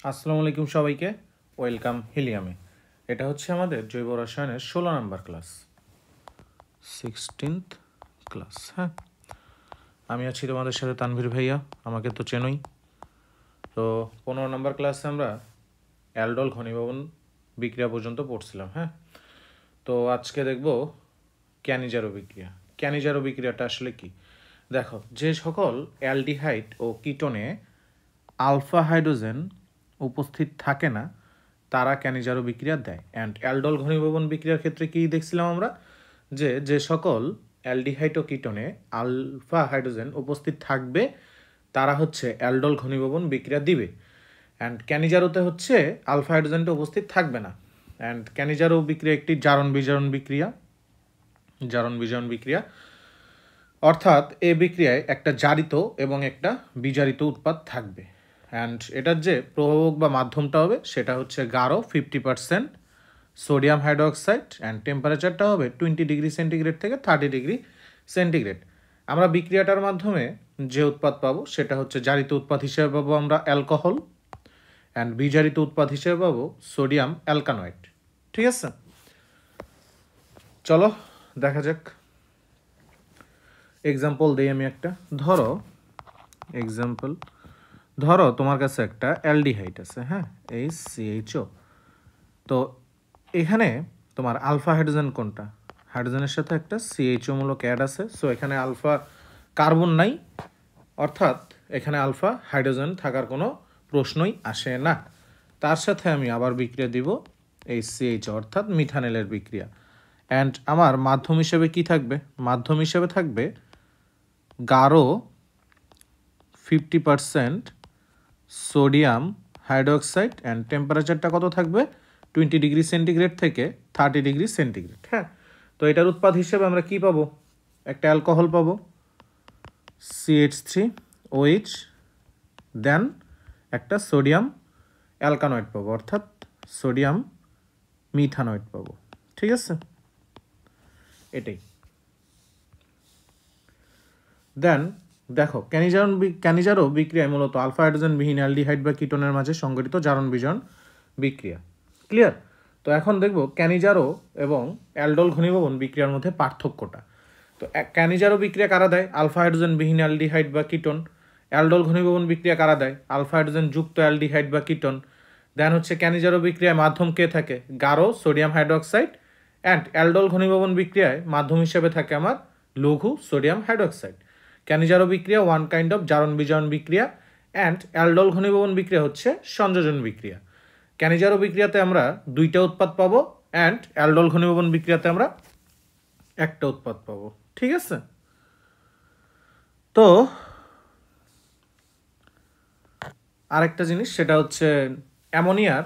আসসালামু আলাইকুম সবাইকে, ওয়েলকাম হিলিয়ামে। এটা হচ্ছে আমাদের জৈব রসায়নের 16 নম্বর ক্লাস, 16th ক্লাস। হ্যাঁ, আমি আছি তোমাদের সাথে তানভীর ভাইয়া, আমাকে তো চেনই। তো 15 নম্বর ক্লাসে আমরা অ্যালডল ঘনীভবন বিক্রিয়া পর্যন্ত পড়ছিলাম। হ্যাঁ, তো আজকে দেখব ক্যানিজারো বিক্রিয়া। ক্যানিজারো বিক্রিয়াটা আসলে কি? দেখো, যে সকল অ্যালডিহাইড ও কিটোনে আলফা হাইড্রোজেন উপস্থিত থাকে না তারা ক্যানিজারো বিক্রিয়া দেয়। অ্যান্ড অ্যালডল ঘনীভবন বিক্রিয়ার ক্ষেত্রে কি দেখছিলাম আমরা, যে সকল অ্যালডিহাইড ও কিটোনে আলফা হাইড্রোজেন উপস্থিত থাকবে তারা হচ্ছে অ্যালডল ঘনীভবন বিক্রিয়া দিবে। অ্যান্ড ক্যানিজারোতে হচ্ছে আলফা হাইড্রোজেনটা উপস্থিত থাকবে না। অ্যান্ড ক্যানিজারো বিক্রিয়া একটি জারণ বিজারণ বিক্রিয়া। জারণ বিজারণ বিক্রিয়া অর্থাৎ এ বিক্রিয়ায় একটা জারিত এবং একটা বিজারিত উৎপাদ থাকবে। অ্যান্ড এটার যে প্রভাবক বা মাধ্যমটা হবে সেটা হচ্ছে গাঢ় 50% সোডিয়াম হাইড্রোক্সাইড। অ্যান্ড টেম্পারেচারটা হবে 20 ডিগ্রি সেন্টিগ্রেড থেকে 30 ডিগ্রি সেন্টিগ্রেড। আমরা বিক্রিয়াটার মাধ্যমে যে উৎপাদ পাবো সেটা হচ্ছে জারিত উৎপাদ হিসেবে পাবো আমরা অ্যালকোহল, অ্যান্ড বিজারিত উৎপাদ হিসেবে পাবো সোডিয়াম অ্যালকানয়েড। ঠিক আছে, চলো দেখা যাক। এক্সাম্পল দিই আমি একটা। ধরো তোমার কাছে একটা অ্যালডিহাইড আছে, হ্যাঁ, HCHO। তো এখানে তোমার আলফা হাইড্রোজেন কোনটা? হাইড্রোজেনের সাথে একটা CHO মূলক অ্যাড আছে, সো এখানে আলফা কার্বন নাই, অর্থাৎ এখানে আলফা হাইড্রোজেন থাকার কোনো প্রশ্নই আসে না। তার সাথে আমি আবার বিক্রিয়া দিব HCHO অর্থাৎ মিথানেলের বিক্রিয়া। অ্যান্ড আমার মাধ্যম হিসেবে কি থাকবে? মাধ্যম হিসেবে থাকবে গাঢ় 50% সোডিয়াম হাইড্রোক্সাইড। অ্যান্ড টেম্পারেচারটা কত থাকবে? 20 ডিগ্রি সেন্টিগ্রেড থেকে 30 ডিগ্রি সেন্টিগ্রেড। হ্যাঁ, তো এটার উৎপাদ হিসেবে আমরা কি পাবো? একটা অ্যালকোহল পাবো CH3OH, দেন একটা সোডিয়াম অ্যালকানয়েড পাবো অর্থাৎ সোডিয়াম মিথানয়েড পাবো। ঠিক আছে, এটাই। দেন দেখো, ক্যানিজারো বিক্রিয়ায় মূলত আলফা হাইড্রোজেন বিহীন অ্যালডিহাইড বা কিটোনের মাঝে সংঘটিত জারণ বিজারণ বিক্রিয়া। ক্লিয়ার? তো এখন দেখব ক্যানিজারো এবং অ্যালডল ঘনীভবন বিক্রিয়ার মধ্যে পার্থক্যটা। তো ক্যানিজারো বিক্রিয়া কারা দেয়? আলফা হাইড্রোজেন বিহীন অ্যালডিহাইড বা কিটোন। অ্যালডল ঘনীভবন বিক্রিয়া কারা দেয়? আলফা হাইড্রোজেন যুক্ত অ্যালডিহাইড বা কিটোন। দেন হচ্ছে ক্যানিজারো বিক্রিয়ায় মাধ্যম কে থাকে? গাঢ় সোডিয়াম হাইড্রোক্সাইড। অ্যান্ড অ্যালডল ঘনীভবন বিক্রিয়ায় মাধ্যম হিসেবে থাকে আমার লঘু সোডিয়াম হাইড্রোক্সাইড। ক্যানিজারো বিক্রিয়া ওয়ান কাইন্ড অফ জারণ বিজারণ বিক্রিয়া, অ্যান্ড অ্যালডল ঘনীভবন বিক্রিয়া হচ্ছে সংযোজন বিক্রিয়া। ক্যানিজারো বিক্রিয়াতে আমরা দুইটা উৎপাদ পাবো, অ্যান্ড অ্যালডল ঘনীভবন বিক্রিয়াতে আমরা একটা উৎপাদ পাবো। ঠিক আছে, তো আরেকটা জিনিস সেটা হচ্ছে অ্যামোনিয়ার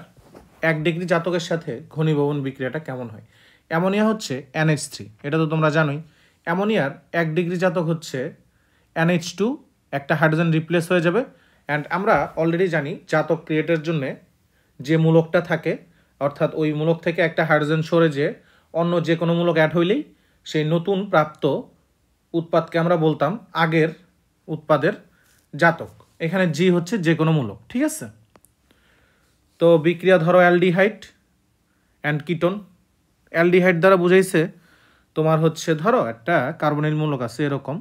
1 ডিগ্রি জাতকের সাথে ঘনীভবন বিক্রিয়াটা কেমন হয়। অ্যামোনিয়া হচ্ছে NH3, এটা তো তোমরা জানোই। অ্যামোনিয়ার 1 ডিগ্রি জাতক হচ্ছে NH2, একটা হাইড্রোজেন রিপ্লেস হয়ে যাবে। অ্যান্ড আমরা অলরেডি জানি জাতক ক্রিয়েটের জন্য যে মূলকটা থাকে, অর্থাৎ ওই মূলক থেকে একটা হাইড্রোজেন সরে যে অন্য যে কোনো মূলক অ্যাড হইলেই সেই নতুন প্রাপ্ত উৎপাদকে আমরা বলতাম আগের উৎপাদের জাতক। এখানে জি হচ্ছে যে কোনো মূলক। ঠিক আছে, তো বিক্রিয়া ধরো অ্যালডিহাইড অ্যান্ড কিটোন। অ্যালডিহাইড দ্বারা বুঝাইছে তোমার হচ্ছে ধরো একটা কার্বনিল মূলক আছে, এরকম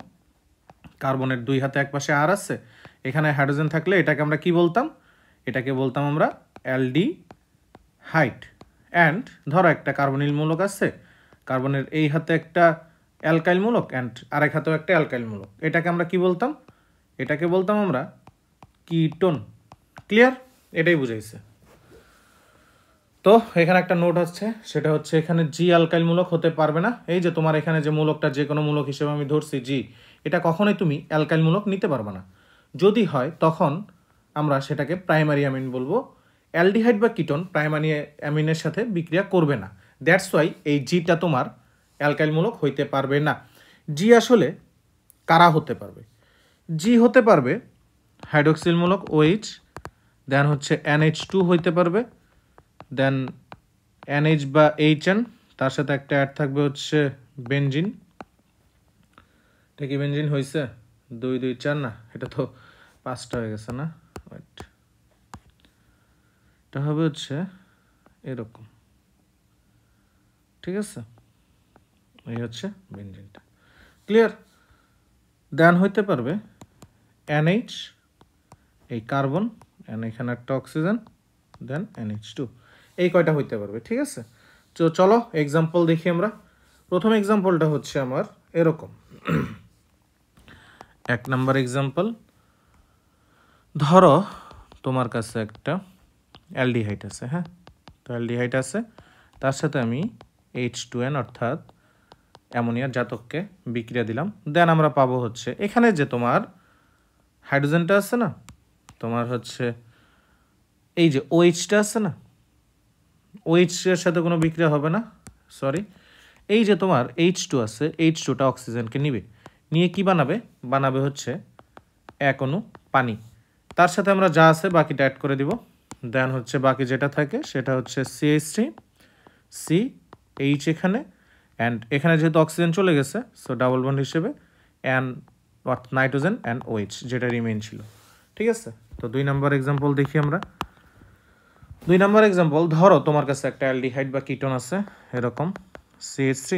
কার্বনের দুই হাতে এক পাশে আর আছে, এখানে হাইড্রোজেন থাকলে এটাকে আমরা কি বলতাম? এটাকে বলতাম আমরা অ্যালডিহাইড। অ্যান্ড ধরো একটা কার্বনিল মূলক আছে, কার্বনের এই হাতে একটা অ্যালকাইল মূলক অ্যান্ড আরেক হাতেও একটা অ্যালকাইল মূলক, এটাকে আমরা কি বলতাম? এটাকে বলতাম আমরা কিটোন। ক্লিয়ার? এটাই বুঝাইছে। তো এখানে একটা নোট আছে, সেটা হচ্ছে এখানে জি অ্যালকাইল মূলক হতে পারবে না। এই যে তোমার এখানে যে মূলকটা যে কোনো মূলক হিসেবে আমি ধরছি জি, এটা কখনোই তুমি অ্যালকাইল মূলক নিতে পারবে না। যদি হয় তখন আমরা সেটাকে প্রাইমারি অ্যামিন বলবো। অ্যালডিহাইড বা কিটোন প্রাইমারি অ্যামিনের সাথে বিক্রিয়া করবে না, দ্যাটস ওয়াই এই জিটা তোমার অ্যালকাইল মূলক হইতে পারবে না। জি আসলে কারা হতে পারবে? জি হতে পারবে হাইড্রোক্সিল মূলক OH, দেন হচ্ছে NH2 হইতে পারবে, দেন NH বা HN, তার সাথে একটা অ্যাড থাকবে হচ্ছে বেনজিন। এটা কি বেনজিন হয়েছে? 2 2 4 না, এটা তো 5টা হয়ে গেছে না। ওয়েট, এটা হবে হচ্ছে এরকম, ঠিক আছে? এই হচ্ছে বেনজিনটা। ক্লিয়ার? দেন হইতে পারবে NH, এই কার্বন, এন্ড এখানে একটা অক্সিজেন, দেন NH2, এই কয়টা হইতে পারবে, ঠিক আছে? তো চলো এক্সাম্পল দেখি আমরা। প্রথম এক্সাম্পলটা হচ্ছে আমার এরকম। 1 নাম্বার এক্সাম্পল, ধরো তোমার কাছে একটা অ্যালডিহাইড আছে, হ্যাঁ? তো অ্যালডিহাইড আছে, তার সাথে আমি H2N অর্থাৎ অ্যামোনিয়ার জাতককে বিক্রিয়া দিলাম। দেন আমরা পাবো হচ্ছে এখানে যে তোমার হাইড্রোজেনটা আছে না, তোমার হচ্ছে এই যে OH-টা আছে না, OH এর সাথে কোনো বিক্রিয়া হবে না, সরি, এই যে তোমার H2 আছে, H2টা অক্সিজেনকে নিবে, নিয়ে কি বানাবে? বানাবে হচ্ছে এক অণু পানি। তার সাথে আমরা যা আছে বাকিটা অ্যাড করে দিব। দেন হচ্ছে বাকি যেটা থাকে সেটা হচ্ছে CH3, CH এখানে, অ্যান্ড এখানে যেহেতু অক্সিজেন চলে গেছে সো ডাবল বন্ড হিসেবে অ্যান্ড নাইট্রোজেন অ্যান্ড OH যেটা রিমেইন ছিল, ঠিক আছে? তো 2 নাম্বার এক্সাম্পল দেখি আমরা। 2 নাম্বার এক্সাম্পল, ধরো তোমার কাছে একটা অ্যালডিহাইড বা কিটোন আছে এরকম CH3,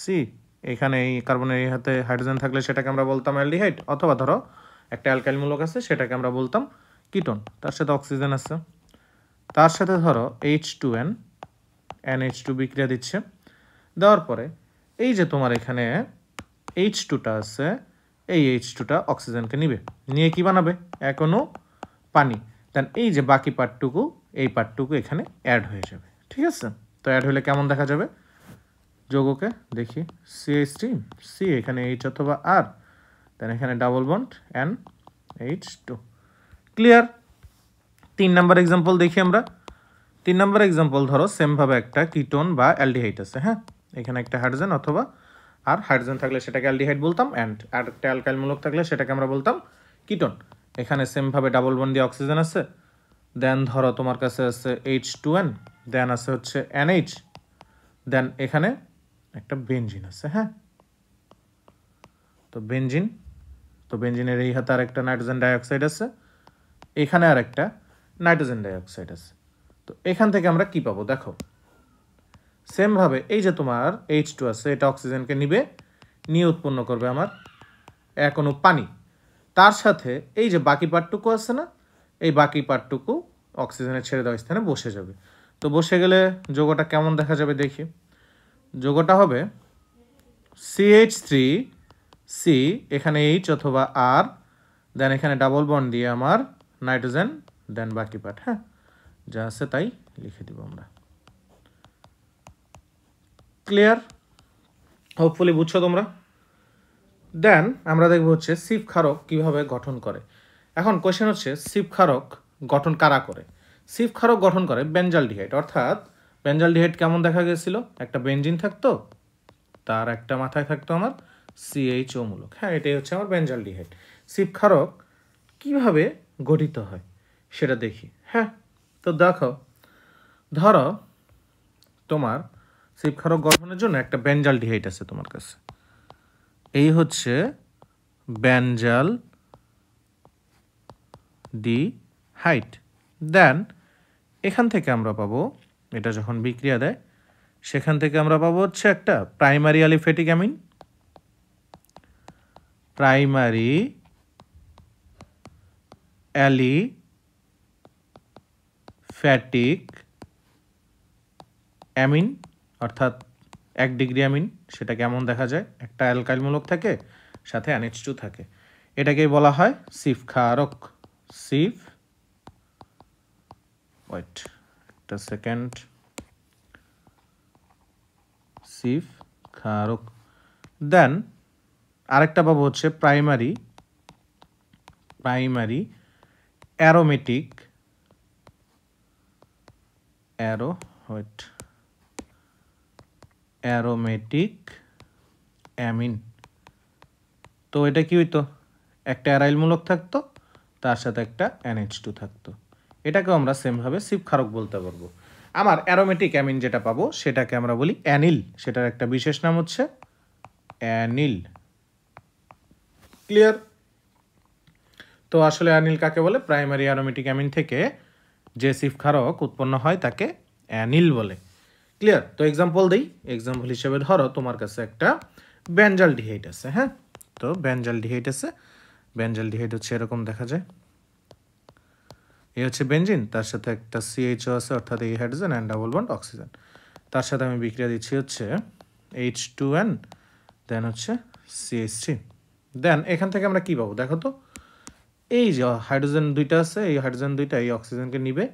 সি, এখানে এই কার্বনের এই হাতে হাইড্রোজেন থাকলে সেটাকে আমরা বলতাম অ্যালডিহাইড, অথবা ধরো একটা অ্যালকাইল মূলক আছে সেটাকে আমরা বলতাম কিটোন, তার সাথে অক্সিজেন আছে, তার সাথে ধরো H2N, NH2 বিক্রিয়া দিচ্ছে। দেওয়ার পরে এই যে তোমার এখানে H2টা আছে, এই H2টা অক্সিজেনকে নিবে, নিয়ে কি বানাবে? এক অণু পানি। দেন এই যে বাকি পার্টটুকু, এই পার্টটুকু এখানে অ্যাড হয়ে যাবে, ঠিক আছে? তো অ্যাড হলে কেমন দেখা যাবে যৌগকে দেখি? CH3, সি, এখানে H অথবা R, দেন এখানে double bond NH2। Clear? 3 number example দেখি আমরা। 3 নাম্বার এক্সাম্পল, ধরো সেমভাবে একটা কিটোন বা অ্যালডিহাইড আছে, হ্যাঁ? এখানে একটা হাইড্রোজেন অথবা আর হাইড্রোজেন থাকলে সেটাকে অ্যালডিহাইড বলতাম, অ্যান্ড আর একটা অ্যালকাইল মূলক থাকলে সেটাকে আমরা বলতাম কিটোন। এখানে সেমভাবে ডাবল বন্ড দিয়ে অক্সিজেন আছে, দেন ধরো তোমার কাছে আছে H2N, দেন আছে হচ্ছে NH, দেন এখানে একটা বেনজিন আছে, হ্যাঁ? তো বেনজিন, তো বেনজিনের এই হাতে আর একটা নাইট্রোজেন ডাইঅক্সাইড আছে, এখানে আর একটা নাইট্রোজেন ডাইঅক্সাইড আছে। তো এখান থেকে আমরা কি পাবো দেখো, সেমভাবে এই যে তোমার H2 আছে, এটা অক্সিজেনকে নিবে, নিয়ে উৎপন্ন করবে আমার এক অণু পানি। তার সাথে এই যে বাকি পার্টটুকু আছে না, এই বাকি পার্টটুকু অক্সিজেনের ছেড়ে দেওয়া স্থানে বসে যাবে। তো বসে গেলে যৌগটা কেমন দেখা যাবে দেখি। যৌগটা হবে CH3, এখানে H অথবা R, দেন এখানে ডাবল বন্ড দিয়ে আমার নাইট্রোজেন, দেন বাকি পার্ট, হ্যাঁ, যা আছে তাই লিখে দিব আমরা। ক্লিয়ার? হোপফুলি বুঝছো তোমরা। দেন আমরা দেখব হচ্ছে সিফ ক্ষারক কিভাবে গঠন করে। এখন কোয়েশ্চেন হচ্ছে সিফ ক্ষারক গঠন কারা করে? সিফ ক্ষারক গঠন করে বেনজালডিহাইড, অর্থাৎ বেনজালডিহাইড কেমন দেখা গেছিল? একটা বেনজিন থাকতো, তার একটা মাথায় থাকতো আমার CHO মূলক, হ্যাঁ, এটাই হচ্ছে আমার বেনজালডিহাইড। সিফ ক্ষারক কিভাবে গঠিত হয় সেটা দেখি, হ্যাঁ। তো দেখো, ধরো তোমার সিফ ক্ষারক গঠনের জন্য একটা বেনজালডিহাইড আছে তোমার কাছে, এই হচ্ছে বেনজাল ডিহাইড। দেন এখান থেকে আমরা পাবো, এটা যখন বিক্রিয়া দেয় সেখান থেকে আমরা পাবো হচ্ছে একটা primary aliphatic amine, primary aliphatic amine, অর্থাৎ 1 ডিগ্রি অ্যামিন। সেটা কেমন দেখা যায়? একটা অ্যালকাইল মূলক থাকে, সাথে NH2 থাকে, এটাকেই বলা হয় সিফ ক্ষারক। সিফ, ওয়েট একটা সেকেন্ড, সিফ ক্ষারক। দেন আরেকটা পাবো হচ্ছে প্রাইমারি অ্যারোমেটিক অ্যারোমেটিক অ্যামিন। তো এটা কি হইতো? একটা অ্যারাইল মূলক থাকতো, তার সাথে একটা NH2 থাকতো, এটাকেও আমরা সেমভাবে সিফ ক্ষারক বলতে পারবো। আমার অ্যারোমেটিক অ্যামিন যেটা পাবো সেটাকে আমরা বলি অ্যানিল, সেটার একটা বিশেষ নাম হচ্ছে অ্যানিল। ক্লিয়ার? তো আসলে অ্যানিল কাকে বলে? প্রাইমারি অ্যারোমেটিক অ্যামিন থেকে যে সিফ ক্ষারক উৎপন্ন হয় তাকে অ্যানিল বলে। ক্লিয়ার? তো এক্সাম্পল দিই। এক্সাম্পল হিসেবে ধরো তোমার কাছে একটা বেঞ্জালডিহাইড আছে। হ্যাঁ, তো বেঞ্জালডিহাইড আছে। বেঞ্জালডিহাইড হচ্ছে এরকম দেখা যায়। এই হচ্ছে বেঞ্জিন, তার সাথে একটা CHO আছে অর্থাৎ এই hydrogen and double bond oxygen. তার সাথে আমি বিক্রিয়া দিচ্ছি হচ্ছে H2N, দেন হচ্ছে CH3। দেন এখান থেকে আমরা কী পাবো দেখো তো, এই যে হাইড্রোজেন দুইটা আছে, এই হাইড্রোজেন দুইটা এই অক্সিজেনকে নিবে,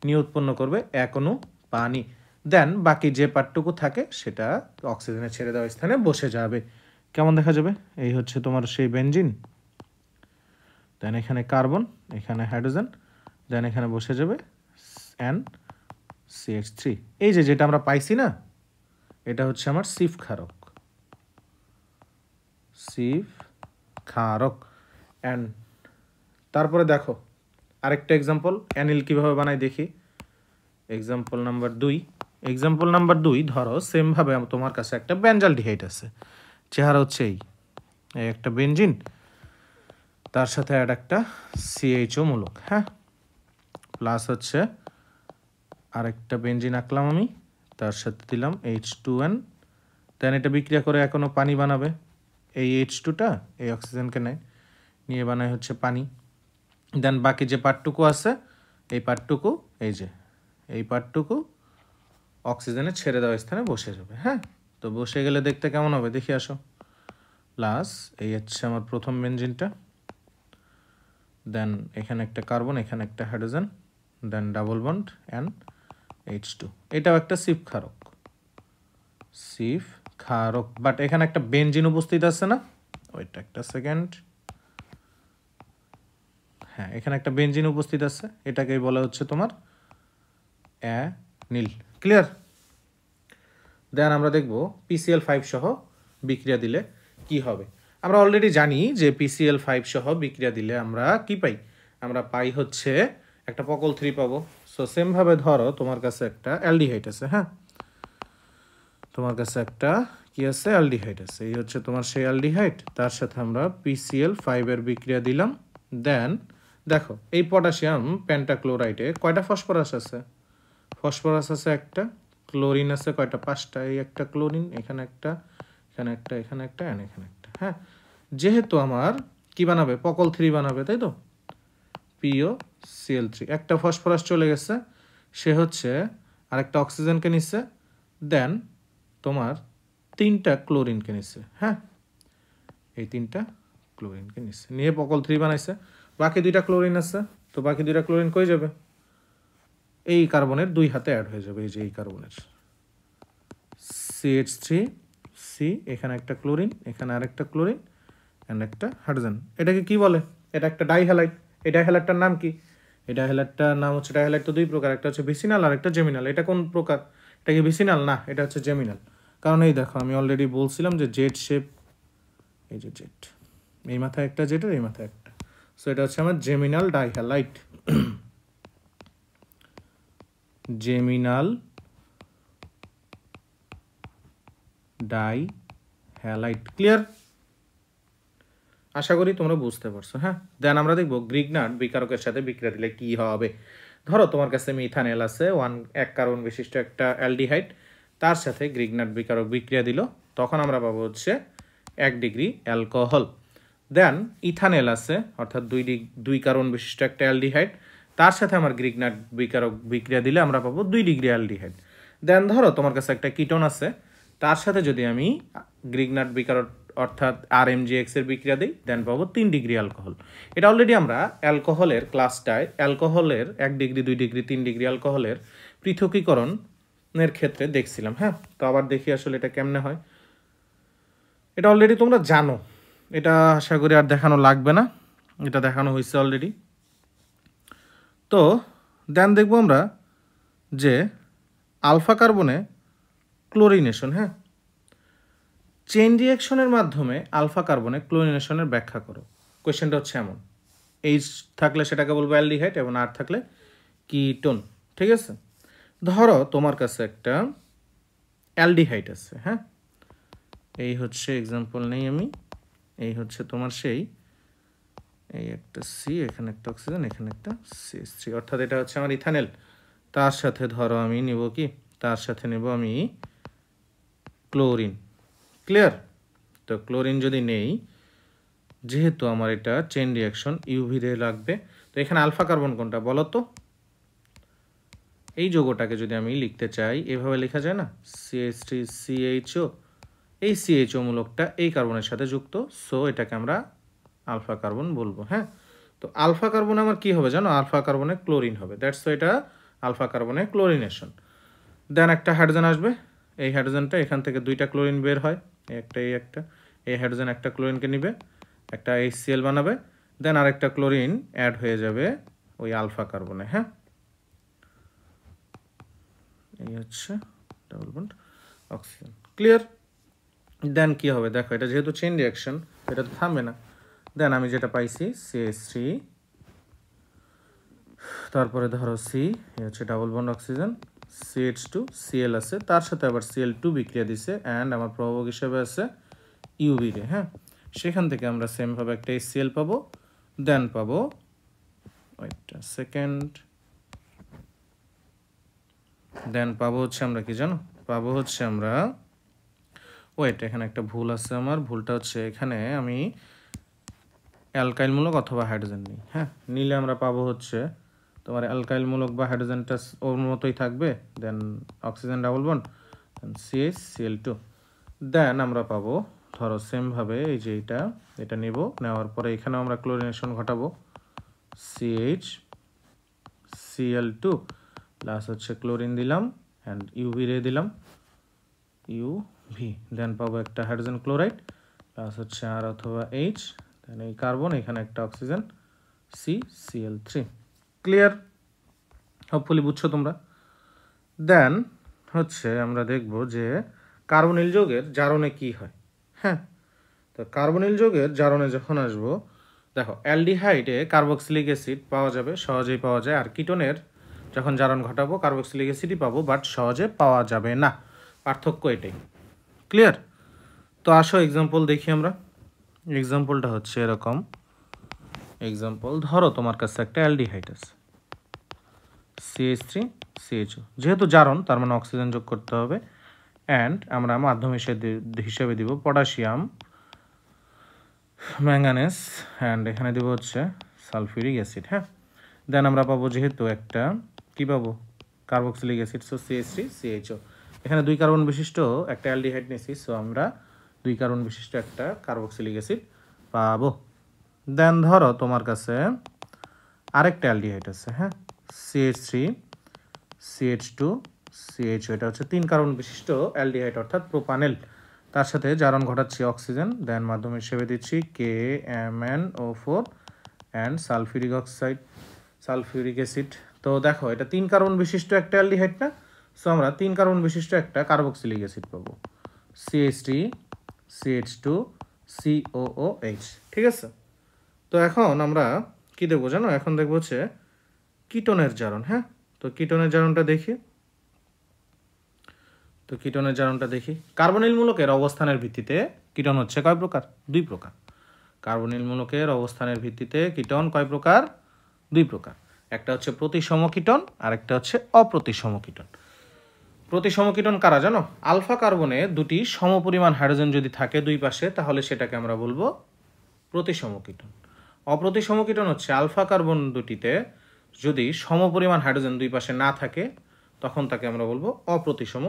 নিয়ে উৎপন্ন করবে এক অণু পানি। দেন বাকি যে পার্টটুকু থাকে সেটা অক্সিজেনের ছেড়ে দেওয়া স্থানে বসে যাবে। কেমন দেখা যাবে? এই হচ্ছে তোমার সেই বেঞ্জিন, দেন এখানে কার্বন, এখানে হাইড্রোজেন, দেন এখানে বসে যাবে CH3। এই যে যেটা আমরা পাইছি না, এটা হচ্ছে আমার সিফ ক্ষারক, সিফ ক্ষারক। অ্যান্ড তারপরে দেখো আরেকটা এক্সাম্পল, অ্যানিল কীভাবে বানাই দেখি। Example number 2। এক্সাম্পল নাম্বার 2, ধরো সেমভাবে তোমার কাছে একটা বেঞ্জালডিহাইড আছে, চেহারা হচ্ছে এই একটা বেঞ্জিন, তার সাথে অ্যাড একটা CHO মূলক। হ্যাঁ, প্লাস হচ্ছে আরেকটা বেঞ্জিন আঁকলাম আমি, তার সাথে দিলাম H2N, দেন এটা বিক্রিয়া করে এখনও পানি বানাবে। এই H2টা এই অক্সিজেনকে নেয়, নিয়ে বানায় হচ্ছে পানি। দেন বাকি যে পার্টটুকু আছে, এই পার্টটুকু, এই যে এই পার্টটুকু অক্সিজেনের ছেড়ে দেওয়া স্থানে বসে যাবে। হ্যাঁ, তো বসে গেলে দেখতে কেমন হবে দেখি আসো। প্লাস এই হচ্ছে আমার প্রথম বেঞ্জিনটা, দেন এখানে একটা কার্বন, এখানে একটা hydrogen, then double bond and H2। এটাও একটা সিফ ক্ষারক, সিফ ক্ষারক, বাট এখানে একটা বেঞ্জিন উপস্থিত আছে না, ওইটা একটা সেকেন্ড। হ্যাঁ, এখানে একটা বেঞ্জিন উপস্থিত আছে, এটাকেই বলা হচ্ছে তোমার অ্যানিল। ক্লিয়ার? দেন আমরা দেখব PCl5 সহ বিক্রিয়া দিলে কি হবে। আমরা অলরেডি জানি যে PCl5 সহ বিক্রিয়া দিলে আমরা কি পাই, আমরা পাই হচ্ছে একটা পকল 3 পাবো। সো সেমভাবে ধরো তোমার কাছে একটা অ্যালডিহাইড আছে। হ্যাঁ, তোমার কাছে একটা কি আছে, অ্যালডিহাইড আছে, এই হচ্ছে তোমার সেই অ্যালডিহাইড, তার সাথে আমরা PCl5 এর বিক্রিয়া দিলাম। দেন দেখো এই পটাশিয়াম পেন্টাক্লোরাইডে কয়টা ফসফরাস আছে, ফসফরাস আছে একটা, ক্লোরিন আছে কয়টা, 5টা, এই একটা ক্লোরিন, এখানে একটা, এখানে একটা, এখানে একটা, এন্ড এখানে একটা। হ্যাঁ, যেহেতু আমার কি বানাবে, পকল 3 বানাবে, তাই তো, POCl3, একটা ফসফরাস চলে গেছে, সে হচ্ছে আরেকটা অক্সিজেনকে নিচ্ছে, দেন তোমার 3টা ক্লোরিনকে নিচ্ছে। হ্যাঁ, এই 3টা ক্লোরিনকে নিচ্ছে, নিয়ে পকল 3 বানাইছে। বাকি 2টা ক্লোরিন আছে, তো বাকি 2টা ক্লোরিন কই যাবে, এই কার্বনের 2 হাতে অ্যাড হয়ে যাবে, এই যে এই কার্বনের CH3C, এখানে একটা ক্লোরিন, এখানে আরেকটা ক্লোরিন অ্যান্ড একটা হাইড্রোজেন। এটাকে কি বলে, এটা একটা ডাইহ্যালাইড। এই ডাইহ্যালাইডটার নাম কি, এই ডাইহ্যালাইডটার নাম হচ্ছে, ডাইহ্যালাইড তো 2 প্রকার, একটা হচ্ছে ভিসিনাল আর একটা জেমিনাল। এটা কোন প্রকার, এটা কি ভিসিনাল? না, এটা হচ্ছে জেমিনাল। কারণ এই দেখো আমি অলরেডি বলছিলাম যে জেড শেপ, এই যে জেড, এই মাথায় একটা জেড আর এই মাথায় একটা, সো এটা হচ্ছে আমার জেমিনাল ডাইহ্যালাইড। জেমিনাল ডাইহ্যালাইড। ক্লিয়ার? আশা করি তোমরা বুঝতে পারছো। হ্যাঁ, দেন আমরা দেখব গ্রিগনার্ড বিকারকের সাথে বিক্রিয়া দিলে কি হবে। ধরো তোমার কাছে মিথানেল আছে, 1 কার্বন বিশিষ্ট একটা অ্যালডিহাইড, তার সাথে গ্রিগনার্ড বিকারক বিক্রিয়া দিল, তখন আমরা পাবো হচ্ছে 1 ডিগ্রি অ্যালকোহল। দেন ইথানেল আছে, অর্থাৎ 2 কার্বন বিশিষ্ট একটা অ্যালডিহাইড, তার সাথে আমার গ্রিগনার্ড বিকারক বিক্রিয়া দিলে আমরা পাবো 2 ডিগ্রি অ্যালডিহাইড। দেন ধরো তোমার কাছে একটা কিটোন আছে, তার সাথে যদি আমি গ্রিগনার্ড বিকারক অর্থাৎ RMgX এর বিক্রিয়া দিই, দেন পাবো 3 ডিগ্রি অ্যালকোহল। এটা অলরেডি আমরা অ্যালকোহলের ক্লাসটায় অ্যালকোহলের 1 ডিগ্রি, 2 ডিগ্রি, 3 ডিগ্রি অ্যালকোহলের পৃথকীকরণের ক্ষেত্রে দেখছিলাম। হ্যাঁ, তো আবার দেখি আসলে এটা কেমনে হয়। এটা অলরেডি তোমরা জানো, এটা আশা করি আর দেখানো লাগবে না, এটা দেখানো হয়েছে অলরেডি। তো দেন দেখবো আমরা যে আলফা কার্বনে ক্লোরিনেশন। হ্যাঁ, চেইন রিঅ্যাকশনের মাধ্যমে আলফা কার্বনে ক্লোরিনেশনের ব্যাখ্যা করো। কোয়েশ্চেনটা হচ্ছে এমন, H থাকলে সেটাকে বলবো অ্যালডিহাইড এবং R থাকলে কিটোন। ঠিক আছে, ধরো তোমার কাছে একটা অ্যালডিহাইড আছে। হ্যাঁ, এই হচ্ছে এক্সাম্পল নেই আমি, এই হচ্ছে তোমার সেই এই একটা সি, এখানে একটা অক্সিজেন, এখানে একটা CH3, অর্থাৎ এটা হচ্ছে আমার ইথানেল। তার সাথে ধরো আমি নিব কি, তার সাথে নেব আমি ক্লোরিন। ক্লিয়ার? তো ক্লোরিন যদি নেই, যেহেতু আমার এটা চেইন রিয়াকশন ইউভি রে লাগবে, তো এখানে আলফা কার্বন কোনটা বলো তো? এই যৌগটাকে যদি আমি লিখতে চাই এভাবে লেখা যায় না, CH3CHO, এই CHO মূলকটা এই কার্বনের সাথে যুক্ত, সো এটাকে আমরা আলফা কার্বন বলবো। হ্যাঁ, তো আলফা কার্বন আমার কি হবে জানো? আলফা কার্বনে ক্লোরিন হবে, দ্যাটস এটা আলফা কার্বনে ক্লোরিনেশন। দেন একটা হাইড্রোজেন আসবে, এই হাইড্রোজেনটা এখান থেকে দুইটা ক্লোরিন বের হয়, এই হাইড্রোজেন একটা ক্লোরিনকে নিবে, একটা HCl বানাবে, দেন আরেকটা ক্লোরিন অ্যাড হয়ে যাবে ওই আলফা কার্বনে। হ্যাঁ, এই হচ্ছে ডাবল বন্ড অক্সিজেন। ক্লিয়ার? দেন কি হবে দেখো, এটা যেহেতু চেইন রিয়াকশন এটা তো থামবে না। দেন আমি যেটা পাইছি CH3, তারপরে ধরো সি, এই হচ্ছে ডাবল বন্ড অক্সিজেন, CH2Cl আছে, তার সাথে আবার Cl2 বিক্রিয়া দিছে, অ্যান্ড আমার প্রভাবক হিসেবে আছে ইউভি রে। হ্যাঁ, সেখান থেকে আমরা সেমভাবে একটা HCl পাবো, দেন পাবো ওইটা সেকেন্ড, দেন পাবো হচ্ছে আমরা কি জানো, পাবো হচ্ছে আমরা ওয়েট, এখানে একটা ভুল আছে আমার, ভুলটা হচ্ছে এখানে আমি অ্যালকাইল মূলক অথবা হাইড্রোজেন নিই। হ্যাঁ, নিলে আমরা পাবো হচ্ছে তোমার অ্যালকাইল মূলক বা হাইড্রোজেনটা ওর মতোই থাকবে, দেন অক্সিজেন ডাবল বন্ড, দেন CH Cl2, দেন আমরা পাবো ধরো সেমভাবে এই যে এটা নেব, নেওয়ার পরে এখানেও আমরা ক্লোরিনেশন ঘটাবো, CH Cl2 প্লাস হচ্ছে ক্লোরিন দিলাম অ্যান্ড ইউভি রে দিলাম, ইউভি, দেন পাবো একটা হাইড্রোজেন ক্লোরাইড প্লাস হচ্ছে আর অথবা H, দেন এই কার্বন, এখানে একটা অক্সিজেন CCl3। ক্লিয়ার? হোপফুলি বুঝছো তোমরা। দেন হচ্ছে আমরা দেখব যে কার্বনিল যৌগের জারণে কি হয়। হ্যাঁ, তো কার্বনিল যৌগের জারণে যখন আসবো, দেখো অ্যালডিহাইডে কার্বক্সিলিক অ্যাসিড পাওয়া যাবে, সহজেই পাওয়া যায়, আর কিটোনের যখন জারণ ঘটাবো কার্বক্সিলিক অ্যাসিডই পাবো, বাট সহজে পাওয়া যাবে না, পার্থক্য এটাই। ক্লিয়ার? তো আসো এক্সাম্পল দেখি আমরা। এক্সাম্পলটা হচ্ছে এরকম, এক্সাম্পল ধরো তোমার কাছে একটা অ্যালডিহাইড আছে, CH3CHO, যেহেতু জারণ তার মানে অক্সিজেন যোগ করতে হবে, অ্যান্ড আমরা মাধ্যম হিসেবে দিব পটাশিয়াম, ম্যাঙ্গানেস, অ্যান্ড এখানে দিব হচ্ছে সালফিউরিক অ্যাসিড। হ্যাঁ, দেন আমরা পাবো যেহেতু একটা কি পাবো, কার্বক্সিলিক অ্যাসিড, সো CH3CHO, এখানে 2 কার্বন বিশিষ্ট একটা অ্যালডিহাইড নিয়েছি, সো আমরা 2 কার্বন বিশিষ্ট একটা কার্বক্সিলিক অ্যাসিড পাবো। দেন ধরো তোমার কাছে আরেকটা অ্যালডিহাইড আছে, হ্যাঁ, CH3CH2CHO, এটা হচ্ছে 3 কার্বন বিশিষ্ট অ্যালডিহাইড অর্থাৎ প্রোপানেল, তার সাথে জারণ ঘটাচ্ছি অক্সিজেন, দেন মাধ্যম হিসেবে দিচ্ছি KMnO4 and sulphuric oxide, sulphuric acid. তো দেখো এটা 3 কার্বন বিশিষ্ট একটা অ্যালডিহাইড না, সো আমরা 3 কার্বন বিশিষ্ট একটা কার্বক্সিলিক অ্যাসিড পাবো, CH3CH2COOH। ঠিক আছে? তো এখন আমরা কি দেখবো জানো, এখন দেখবো হচ্ছে কিটোনের জারণ। হ্যাঁ, তো কিটোনের জারণটা দেখি, তো কিটোনের জারণটা দেখি। কার্বনিল মূলকের অবস্থানের ভিত্তিতে কিটোন হচ্ছে কয় প্রকার? 2 প্রকার। কার্বনিল মূলকের অবস্থানের ভিত্তিতে কিটোন কয় প্রকার? 2 প্রকার। একটা হচ্ছে প্রতিসম কিটোন আর একটা হচ্ছে অপ্রতিসম কিটোন। প্রতিসম কিটোন কারা জানো? আলফা কার্বনে দুটি সমপরিমাণ হাইড্রোজেন যদি থাকে দুই পাশে, তাহলে সেটাকে আমরা বলবো প্রতিসম কিটোন। অপ্রতিসম কিটোন হচ্ছে আলফা কার্বন দুটিতে যদি সমপরিমাণ হাইড্রোজেন দুই পাশে না থাকে, তখন তাকে আমরা বলবো অপ্রতিসম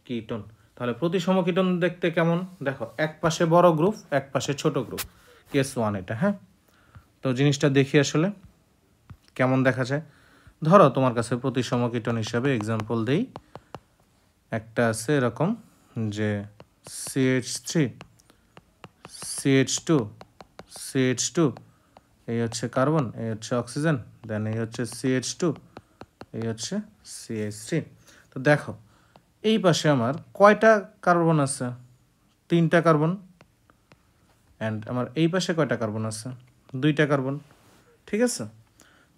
কিটোন। তাহলে প্রতিসম কিটোন দেখতে কেমন? দেখো এক পাশে বড় গ্রুপ, এক পাশে ছোট গ্রুপ, কেস 1 এটা। হ্যাঁ, তো জিনিসটা দেখি আসলে কেমন দেখা যায়। ধরো তোমার কাছে প্রতিসম কিটোন হিসাবে এক্সাম্পল দেই, একটা আছে এরকম যে CH3CH2CH2, এই হচ্ছে কার্বন, এই হচ্ছে অক্সিজেন, দেন এই হচ্ছে CH2, এই হচ্ছে CH3। তো দেখো এই পাশে আমার কয়টা কার্বন আছে? 3টা কার্বন, অ্যান্ড আমার এই পাশে কয়টা কার্বন আছে? 2টা কার্বন। ঠিক আছে?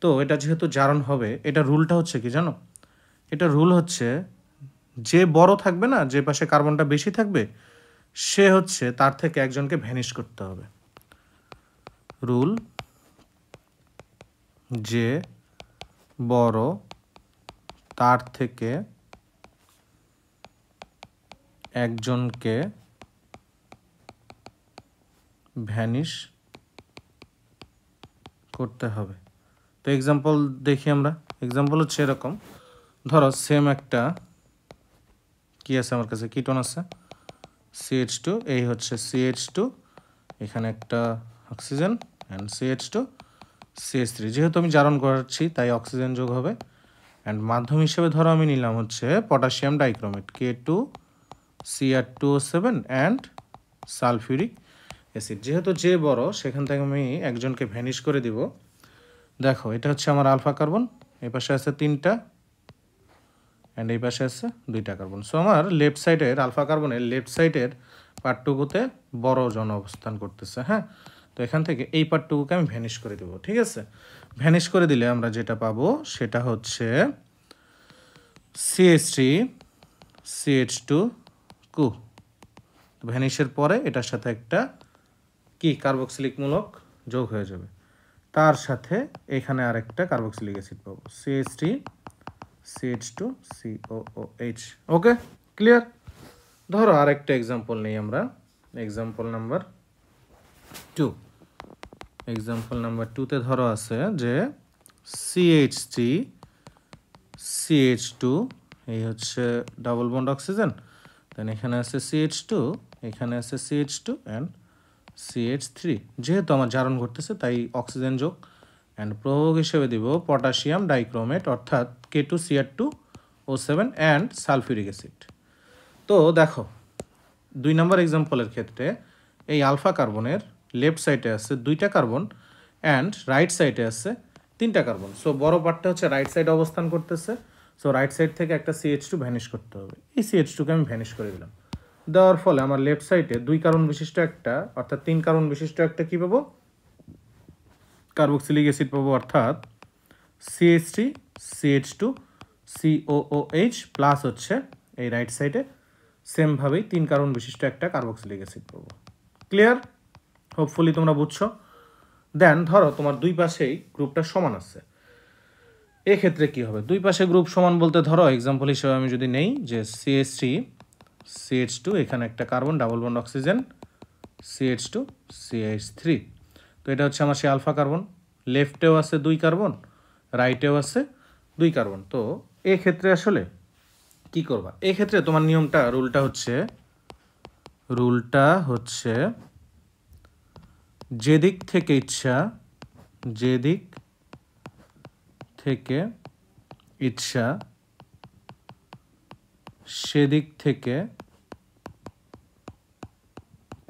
তো এটা যেহেতু জারণ হবে, এটা রুলটা হচ্ছে কি জানো? এটা রুল হচ্ছে যে বড় থাকবে না, যে পাশে কার্বনটা বেশি থাকবে, সে হচ্ছে তার থেকে একজনকে ভ্যানিশ করতে হবে। রুল যে বড় তার থেকে একজনকে ভ্যানিশ করতে হবে। তো এক্সাম্পল দেখি আমরা। এক্সাম্পল হচ্ছে এরকম, ধরো সেম একটা কি আছে আমার কাছে, কিটোন আছে CH2, এই হচ্ছে CH2, এখানে একটা অক্সিজেন অ্যান্ড CH2 CH3। যেহেতু আমি জারণ করাচ্ছি তাই অক্সিজেন যোগ হবে। অ্যান্ড মাধ্যম হিসেবে ধরো আমি নিলাম হচ্ছে potassium dichromate K2Cr2O7 and sulphuric acid. যেহেতু যে বড় সেখান থেকে আমি একজনকে ভ্যানিশ করে দিব। দেখো এটা হচ্ছে আমার আলফা কার্বন, এই পাশে আছে 3টা অ্যান্ড এই পাশে আছে 2টা কার্বন। সো আমার লেফট সাইডের আলফা কার্বনের লেফট সাইডের পার্টটুকুতে বড় জন অবস্থান করতেছে। হ্যাঁ, তো এখান থেকে এই পার্টটুকুকে আমি ভ্যানিশ করে দেবো। ঠিক আছে, ভ্যানিশ করে দিলে আমরা যেটা পাবো সেটা হচ্ছে CH3 CH2 কু। ভ্যানিশের পরে এটার সাথে একটা কি কার্বক্সিলিক মূলক যোগ হয়ে যাবে, তার সাথে এখানে আরেকটা কার্বক্সিলিক অ্যাসিড পাবো CH3 CH2 COOH। ওকে, ক্লিয়ার? ধরো আরেকটা এক্সাম্পল নেই আমরা, এক্সাম্পল নাম্বার 2। এক্সাম্পল নাম্বার 2তে ধরো আছে যে CH3 CH2, এই হচ্ছে ডাবল বন্ড অক্সিজেন, দেন এখানে আছে CH2, এখানে আছে CH2 অ্যান্ড CH3। যেহেতু আমার জারণ ঘটতেছে তাই অক্সিজেন যোগ অ্যান্ড প্রভাবক হিসেবে দিব পটাশিয়াম ডাইক্রোমেট অর্থাৎ K2Cr2O7 অ্যান্ড সালফিউরিক অ্যাসিড। তো দেখো 2 নম্বর এক্সাম্পলের ক্ষেত্রে এই আলফা কার্বনের লেফট সাইডে আছে 2টা কার্বন অ্যান্ড রাইট সাইডে আছে 3টা কার্বন। সো বড় পার্টটা হচ্ছে রাইট সাইডে অবস্থান করতেছে। সো রাইট সাইড থেকে একটা CH2 ভ্যানিশ করতে হবে। এই CH2কে আমি ভ্যানিশ করে দিলাম। দেওয়ার ফলে আমার লেফট সাইডে 2 কার্বন বিশিষ্ট একটা অর্থাৎ 3 কার্বন বিশিষ্ট একটা কী পাবো, কার্বক্সিলিক অ্যাসিড পাবো, অর্থাৎ CH3 CH2 COOH প্লাস হচ্ছে এই রাইট সাইডে সেমভাবেই 3 কার্বন বিশিষ্ট একটা কার্বক্সিলিক অ্যাসিড পাবো। ক্লিয়ার? হোপফুলি তোমরা বুঝছো। দেন ধরো তোমার দুই পাশেই গ্রুপটা সমান আছে, এক্ষেত্রে কি হবে? দুই পাশে গ্রুপ সমান বলতে ধরো এক্সাম্পল হিসেবে আমি যদি নেই যে CH3 CH2, এখানে একটা carbon double bond oxygen CH2 CH3। তো এটা হচ্ছে আমার সেই আলফা কার্বন, লেফটেও আছে 2 কার্বন, রাইটেও আছে 2 কার্বন। তো এক্ষেত্রে আসলে কি করবা? এক্ষেত্রে তোমার নিয়মটা রুলটা হচ্ছে যেদিক থেকে ইচ্ছা সেদিক থেকে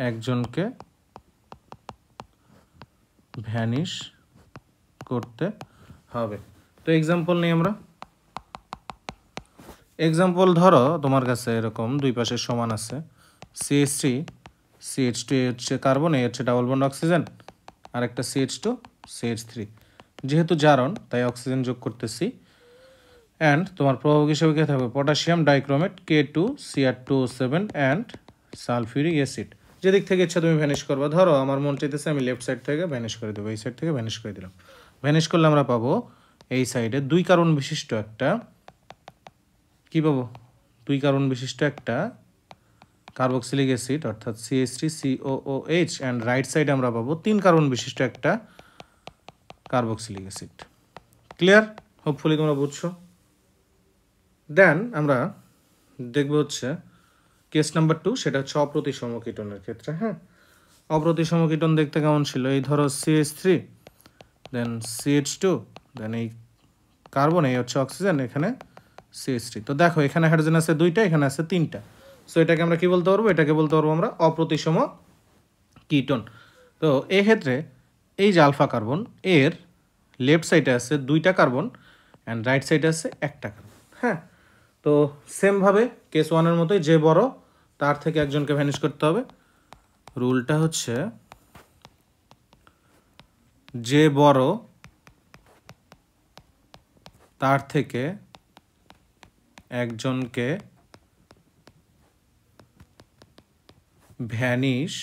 একজনকে ভ্যানিশ করতে হবে। তো এক্সাম্পল নেই আমরা। এক্সাম্পল ধরো তোমার কাছে এরকম দুই পাশে সমান আছে CH3 CH2, এ হচ্ছে কার্বন, এ হচ্ছে ডাবল বন্ড অক্সিজেন, আর একটা CH2 CH3। যেহেতু জারণ তাই অক্সিজেন যোগ করতেছি অ্যান্ড তোমার প্রভাবক হিসেবে কে থাকবে potassium dichromate K2Cr2O7 and sulphuric acid. যেদিক থেকে ইচ্ছা তুমি ভ্যানিশ করবা। ধরো আমার মন চাইতেছে আমি লেফট সাইড থেকে ভ্যানিশ করে দেবো, এই সাইড থেকে ভ্যানিশ করে দিলাম। ভ্যানিশ করলে আমরা পাবো এই সাইডে 2 কার্বন বিশিষ্ট একটা কি পাবো, 2 কার্বন বিশিষ্ট একটা কার্বক্সিলিক অ্যাসিড অর্থাৎ CH3 COOH অ্যান্ড রাইট সাইডে আমরা পাবো 3 কার্বন বিশিষ্ট একটা কার্বক্সিলিক অ্যাসিড। ক্লিয়ার? হোপফুলি তোমরা বুঝছো। দেন আমরা দেখবো হচ্ছে কেস নাম্বার 2, সেটা হচ্ছে অপ্রতিসম কীটনের ক্ষেত্রে। হ্যাঁ, অপ্রতিসম কীটন দেখতে কেমন ছিল? এই ধরো CH3 দেন CH2 দেন এই কার্বন, এই হচ্ছে অক্সিজেন, এখানে CH3। তো দেখো এখানে হাইড্রোজেন আছে 2টা, এখানে আছে 3টা। সো এটাকে আমরা কি বলতে পারবো? এটাকে বলতে পারবো আমরা অপ্রতিসম কীটন। তো এক্ষেত্রে এই যে আলফা কার্বন, এর লেফট সাইডে আছে 2টা কার্বন অ্যান্ড রাইট সাইডে আছে একটা কার্বন। হ্যাঁ, তো সেমভাবে কেস 1-এর মতোই যে বড় তার থেকে একজনকে ভ্যানিশ করতে হবে। রুলটা হচ্ছে যে বড় তার থেকে একজনকে ভ্যানিশ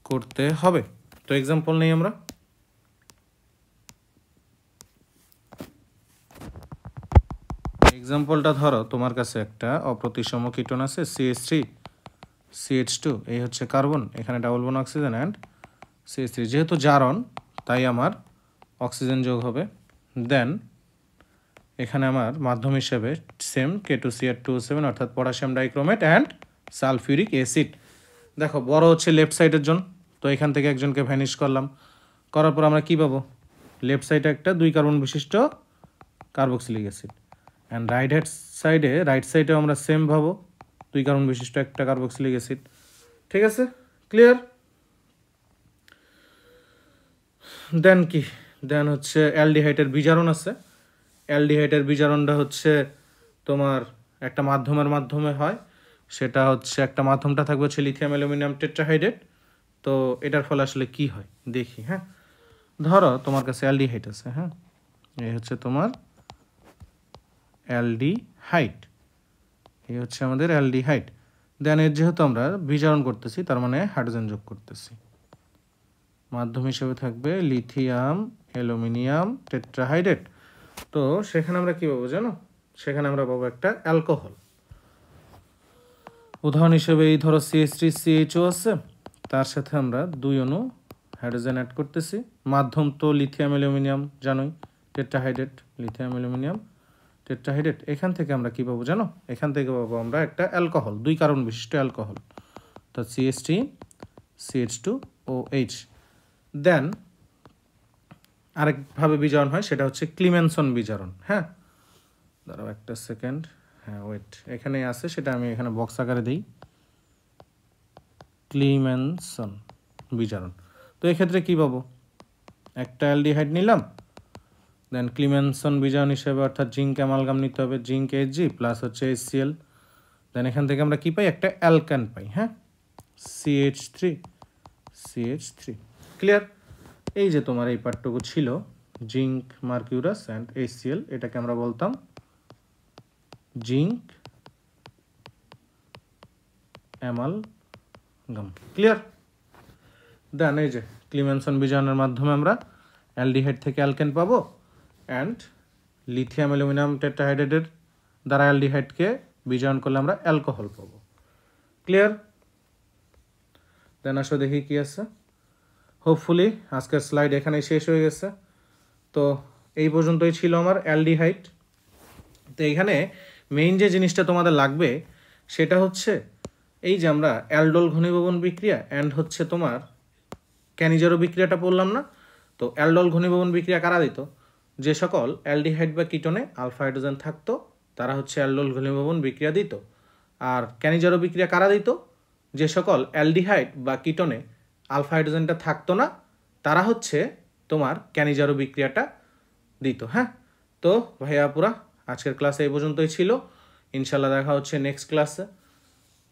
করতে হবে। তো এক্সাম্পল নেই আমরা। এক্সাম্পলটা ধরো তোমার কাছে একটা অপ্রতিসম কিটোন আছে CH3 CH2, এই হচ্ছে কার্বন, এখানে double bond oxygen and CH3, যেহেতু জারণ তাই আমার অক্সিজেন যোগ হবে। দেন এখানে আমার মাধ্যম হিসেবে সেম K2Cr2O7 অর্থাৎ potassium dichromate and sulphuric acid. দেখো বড় হচ্ছে লেফট সাইডের জন, তো এখান থেকে একজনকে ভ্যানিশ করলাম, করার পর আমরা কী পাবো, লেফট সাইডে একটা 2 কার্বন বিশিষ্ট কার্বক্সিলিক অ্যাসিড অ্যান্ড রাইট সাইডে আমরা সেম পাবো 2 কার্বন বিশিষ্ট একটা কার্বক্সিলিক অ্যাসিড। ঠিক আছে, ক্লিয়ার? দেন কি, দেন হচ্ছে অ্যালডিহাইডের বিজারণ আছে। অ্যালডিহাইডের বিজারণটা হচ্ছে তোমার একটা মাধ্যমের মাধ্যমে হয়, সেটা হচ্ছে একটা মাধ্যমটা থাকবে হচ্ছে লিথিয়াম অ্যালুমিনিয়াম টেট্রাহাইড্রেট। তো এটার ফলে আসলে কি হয় দেখি। হ্যাঁ, ধরো তোমার কাছে অ্যালডিহাইড আছে, হ্যাঁ এই হচ্ছে তোমার অ্যালডিহাইড, এই হচ্ছে আমাদের অ্যালডিহাইড। দেন এর যেহেতু আমরা বিজারণ করতেছি তার মানে হাইড্রোজেন যোগ করতেছি, মাধ্যম হিসেবে থাকবে লিথিয়াম অ্যালুমিনিয়াম টেট্রাহাইড্রেট। তো সেখানে আমরা কী পাবো জানো, সেখানে আমরা পাবো একটা অ্যালকোহল। উদাহরণ হিসেবে এই ধরো CH3CHO আছে, তার সাথে আমরা 2 অণু হাইড্রোজেন অ্যাড করতেছি, মাধ্যম তো লিথিয়াম অ্যালুমিনিয়াম জানোই টেট্রাহাইড্রেট, লিথিয়াম অ্যালুমিনিয়াম টেট্রাহাইড্রেট। এখান থেকে আমরা কী পাবো জানো, এখান থেকে পাবো আমরা একটা অ্যালকোহল, 2 কার্বন বিশিষ্ট অ্যালকোহল, তো CH3CH2OH। দেন আরেকভাবে বিজারণ হয়, সেটা হচ্ছে ক্লিমেনসন বিজারণ। হ্যাঁ দাঁড়াও একটা সেকেন্ড, হ্যাঁ ওয়েট, এখানে আছে, সেটা আমি এখানে বক্স আকারে দিই, ক্লিমেনসন বিজারণ। তো এক্ষেত্রে কী পাবো, একটা অ্যালডিহাইড নিলাম, দেন ক্লিমেনসন বিজারণ হিসেবে অর্থাৎ জিঙ্ক অ্যামালগাম নিতে হবে, জিঙ্ক Hg প্লাস হচ্ছে HCl। দেন এখান থেকে আমরা কী পাই, একটা অ্যালকান পাই, হ্যাঁ CH3, ক্লিয়ার? এই যে তোমার এই পার্টটুকু ছিল জিঙ্ক মার্কিউরাস অ্যান্ড HCl, এটাকে আমরা বলতাম জিঙ্ক অ্যামালগাম, ক্লিয়ার? দেন এই যে ক্লিমেনসন বিজারণের মাধ্যমে আমরা অ্যালডিহাইড থেকে অ্যালকেন পাবো অ্যান্ড লিথিয়াম অ্যালুমিনিয়াম টেট্রাহাইড্রেটের দ্বারা অ্যালডিহাইডকে বিজারণ করলে আমরা অ্যালকোহল পাবো, ক্লিয়ার? দেন আসো দেখি কি আছে। হোপফুলি আজকের স্লাইড এখানেই শেষ হয়ে গেছে। তো এই পর্যন্তই ছিল আমার অ্যালডিহাইড। তো এখানে মেইন যে জিনিসটা তোমাদের লাগবে সেটা হচ্ছে এই যে আমরা অ্যালডোল ঘনীভবন বিক্রিয়া অ্যান্ড হচ্ছে তোমার ক্যানিজারো বিক্রিয়াটা পড়লাম না। তো অ্যালডোল ঘনীভবন বিক্রিয়া কারা দিত, যে সকল অ্যালডিহাইড বা কিটোনে আলফা হাইড্রোজেন থাকতো তারা হচ্ছে অ্যালডোল ঘনীভবন বিক্রিয়া দিত। আর ক্যানিজারো বিক্রিয়া কারা দিত, যে সকল অ্যালডিহাইড বা কিটোনে আলফা হাইড্রোজেনটা থাকতো না তারা হচ্ছে তোমার ক্যানিজারো বিক্রিয়াটা দিত। হ্যাঁ, তো ভাইয়া পুরা আজকের ক্লাসে এই পর্যন্তই ছিল, ইনশাল্লাহ দেখা হচ্ছে নেক্সট ক্লাসে।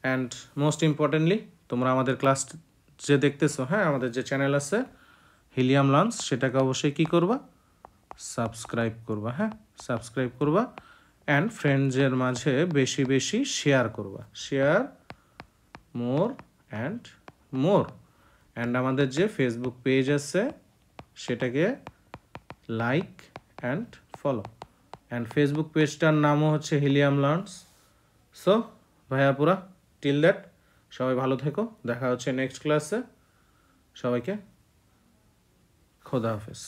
অ্যান্ড মোস্ট ইম্পর্টেন্টলি তোমরা আমাদের ক্লাস যে দেখতেছো, হ্যাঁ আমাদের যে চ্যানেল আছে হিলিয়াম লঞ্চ, সেটাকে অবশ্যই কী করবা, সাবস্ক্রাইব করবা। হ্যাঁ সাবস্ক্রাইব করবা অ্যান্ড ফ্রেন্ডসের মাঝে বেশি বেশি শেয়ার করবা, share more and more. And আমাদের যে ফেসবুক পেজ আছে সেটাকে like and follow, and Facebook পেজটার নামও হচ্ছে হিলিয়াম লঞ্চ। সো ভাইয়া পুরা টিল দ্যাট সবাই ভালো থেকো, দেখা হচ্ছে নেক্সট ক্লাসে, সবাইকে খোদা হাফেজ।